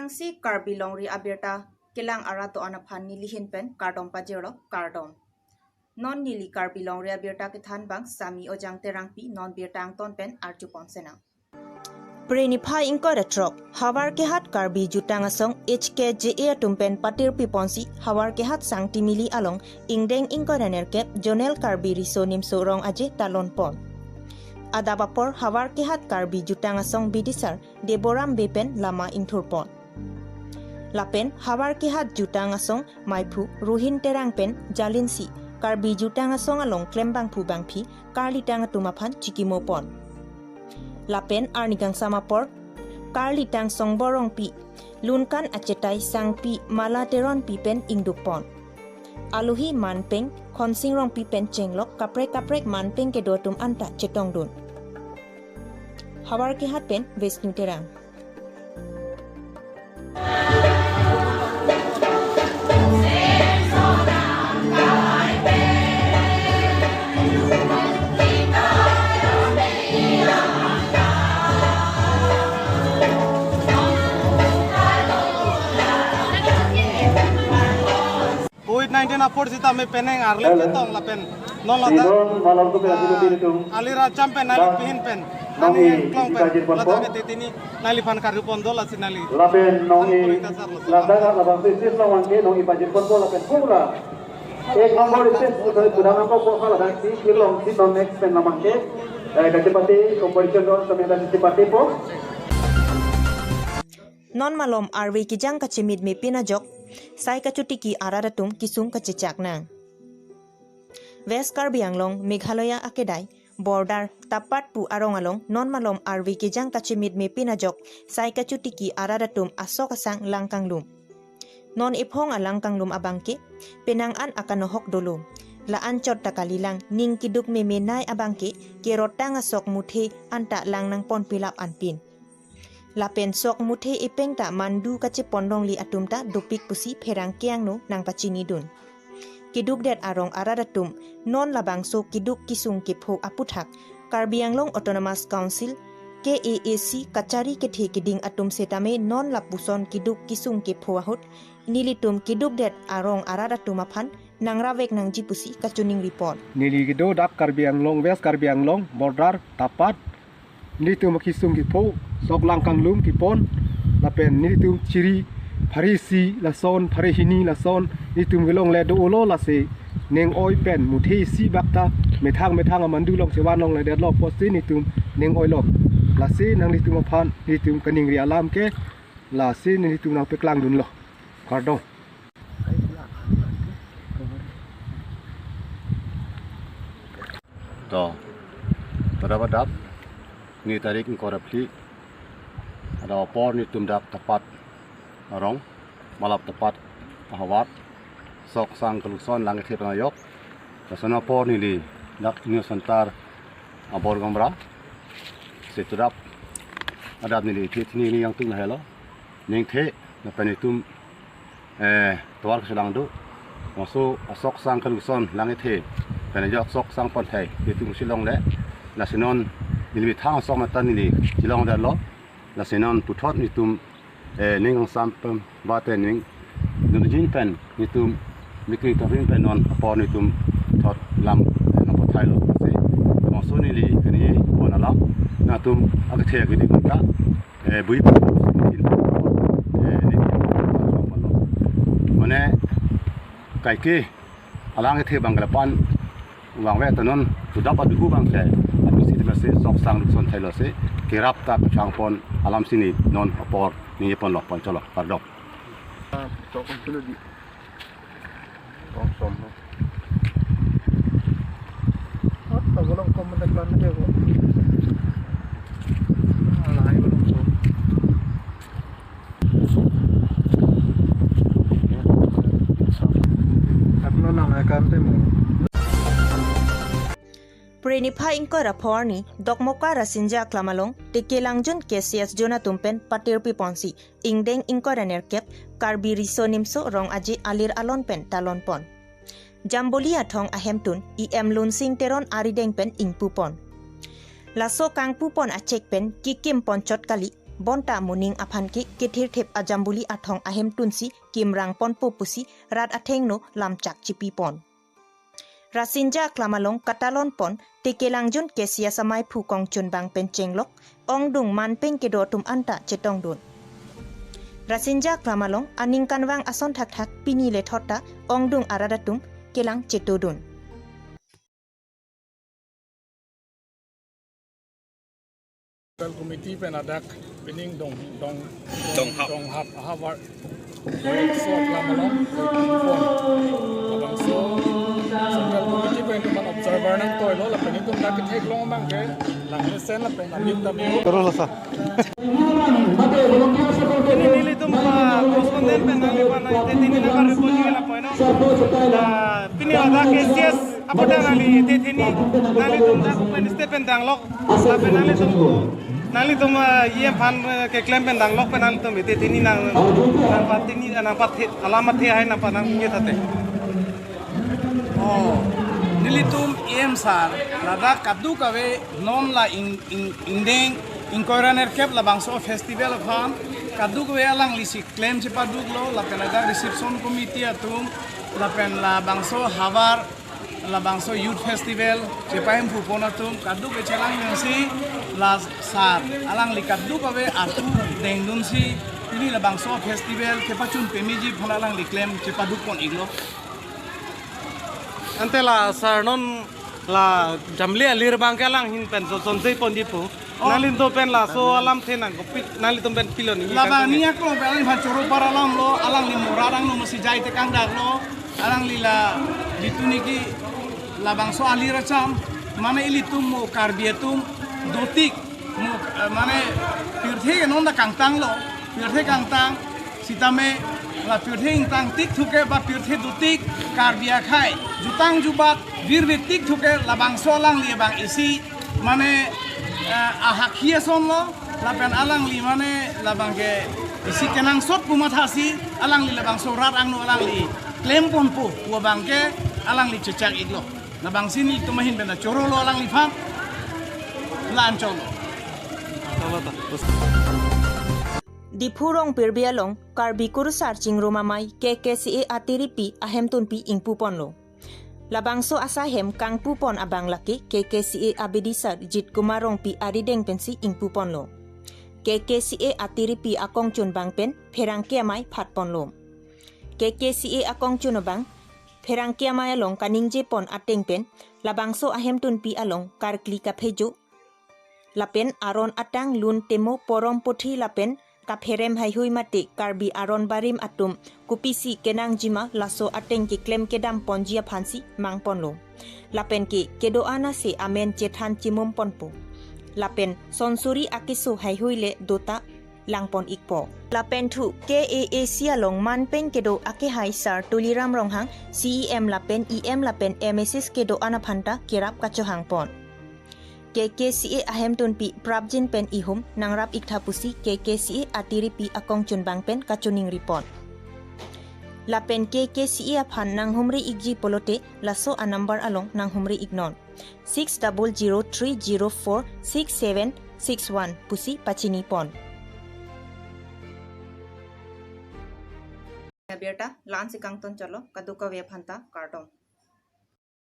Tangsi Karbi Longri Abirta kilang arato anaphan nilihin pen kardom pajero kardom. Non nili Karbi Longri Abirta kithan bang sami ojang terangpi non birtang ton pen arjupon senang. Prenipa ingko retrok hawar kehat Karbi jutang asong HKJE tumpen patir piponsi hawar kehat sang timili along ingdeng ingko renerkep Jonel Karbi riso nimso rong aje talon pon. Adabapor hawar kehat Karbi jutang asong bidisar deboram bepen lama inturpon. Lapen hawar kehat jutang asong maipu ruhin terang pen jalinsi Karbi jutang asong along klembang pu bangpi karlitang tumaphan cikimopon. Lapen arnigang samapor karlitang song borong pi lunkan acetai sang pi malateron pi pen ingdukpon. Aluhi manpeng konsing rong pi pen cenglok kaprek manpeng ke dotum anta cetong dun. Hawar kehat pen Wisnu terang. COVID-19 apor sita me peneng arle ketong la pen non la alira champen nali pihin pen nani klong pen la ta tetini nali pan karu pondo la sinali la pen nongi la daga la bang sis la wange nongi pajir pondo la pen pura ek nomor sis sudah nampak ko kala dan si kilong si non next pen namangke kacipati competition don sameda kacipati po non malom arwi kijang kachimid me pinajok sai kachutiki araratum kisung kachechak nang. West Karbi Anglong Meghalaya akedai border Tapat pu arong along non malom arwi kijang kachimid me pinajok sai kachutiki araratum asok asang langkanglum. Non iphong alangkanglum abangke penangan akanohok dolum. Laan chot takalilang ning kiduk me menai abangke kerotang asok muthe anta lang nang pon pilap anpin. Lapen sok muthe ipeng ta mandu kache pondong li atum ta dupik pusi pherang kiang no nang pachini dun. Kiduk det arong aradatum non labang so kiduk kisung kipho aputhak Karbi Anglong Autonomous Council KAAC kachari kethe kiding atum setame non lapuson kiduk kisung kipho ahut nilitum kiduk det arong aradatum aphan nangrawek nang jipusi kachuning report. nili gido dak Karbi Anglong West Karbi Anglong border Tapat nilitum kisung kipho sok langkang lum kipon lapen nilitum ciri parisi lason parihini lason nilitum gelong le do lo la se neng oi pen muthe si bakta methang amandu long sewan long le det lo posti nilitum neng oi lo la se nang nilitum aphan nilitum kaning ri alam ke la se nilitum nang peklang dun lo kardong to terdapat ni tarik korupsi ada opor ni tumdak tepat arong malap tepat ahwat sok sang keluson langit penayok dasana opor ni li dak ni santar abor gambra setudap ada ni li tini ni yang tung helo ning the na penitum tuar keselang du masuk sok sang keluson langit the penayok sok sang ponthai itu silong le nasinon ni thang sok matan ni silong da lo la senon puthot ni tum ning sampem bate ning nunjin pen ni tum mikri tavin pen non apor ni tum thot lam no pathailo se mo soni li kani onala na tum agthe gi dik ka bui ni mane kai ke alang the banglapan wangwe tanon tudap adu bang se se sok sang son thailo se kirap ta changpon alam sini non apor ni pon lok pon cholok pardok to kon tulo di kon som no ta golong kom mendak lan de ko ala ay golong som apno na ma kam te mo Prenipa ingko raporni dokmoka rasinja klamalong tekelangjun KCS jona tumpen patir piponsi ingdeng ingko ranerkep Karbi riso nimso rong aji alir alon pen talon pon. Jamboli athong ahemtun lun sing teron arideng pen ingpupon. Laso kang pupon acek pen kikim ponchot kali bonta muning aphan ki kithir thep ajambuli athong ahem tunsi kimrang pon popusi rat athengno lamchak chipi pon Rasinja klamalong katalon pon tekelangjun kesia samai phu kongchun bang penchenglok ongdung manpeng kedo tum anta chetong dun Rasinja klamalong aning kanwang ason thak thak pini le thota ongdung aradatum kelang chetodun Committee penadak pining dong hap hawar so klamalong abang so central committee pen man observer nang toy lo la pining tum dak thek long bang ke lang sen la pen abim tam Terus lah. Ini nilai itu korresponden penang lepas nanti ini nak report juga lah poin. Pini ada KCS apa dah nali ini nali tu dah peniste pendang lok, tapi nali tu ye fan ke klaim pendang lok penali tu ini nang pat alamat he hai nampak nang ye thate. Oh, nili tu sar, nada kadu kawe non la indeng Inkoiraner kep la bangso festival fan kaduk we alang lisi claim si paduk lo la penada reception committee atum la pen la bangso havar la bangso youth festival cepaim pupon atum kaduk we chelang si la sar alang li kaduk we atu dengdun si ini la bangso festival kepachun pemiji phon alang li claim cepaduk pon iglo ante la sarnon la jamli alir bang kalang hin pen so sonse pon dipu nalin to pen la so alam thena gopit nalin to pen piloni laba niya ko alang bhan choro para alam lo alang ni morarang no masi jai te kang dak lo alang lila dituni ki labang so alira cham mane ilitum mo karbietum dotik mo mane pirthe non da kangtang lo pirthe kangtang sitame la pirthe ingtang tik thuke ba pirthe dotik karbia khai jutang jubat virvitik thuke labang so alang li bang isi mane ahakhiya son lo lapen alang li mane labang ke isi kenang sot pumathasi alang li labang sorat angno alang li klem pon pu wa bangke alang li cecak iglo labang sini tumahin bena choro lo alang li pham lancong Di Purong Pirbialong Karbi Kurusar Chingromamai KKCA Atiripi ahem tunpi ingpupon lo Labangso asahem kang pupon abang laki KKCA Abidisar jit kumarong pi arideng pensi ingpupon lo KKCA Atiripi akong chun bang pen perangkiamai phatpon lo KKCA akong chun bang perangkiamai along kaningje pon ateng pen labangso ahem tunpi along karkli kaphejo lapen aron atang lun temo porom pothi lapen kapherem haihui mate karbi aron barim atum kupisi kenang jima laso ateng ki klem kedam ponjia phansi mangpon lo lapen ki kedo ana se amen chethan chimum ponpo lapen sonsuri akisu haihui le dota langpon ikpo lapen thu KAAC along manpen kedo ake hai sar tuliram ronghang CEM lapen EM lapen MSS kedo ana phanta kerap kachohang pon KKCA ahem tunpi prabjin pen ihum nangrap ikthapusi KKCA atiripi akong chunbang pen kachuning report lapen KKCA aphan nanghumri igji polote laso a number along nanghumri ignon 6003046761 pusi pachini pon Abirta lan sikang ton chalo kaduka we phanta kartom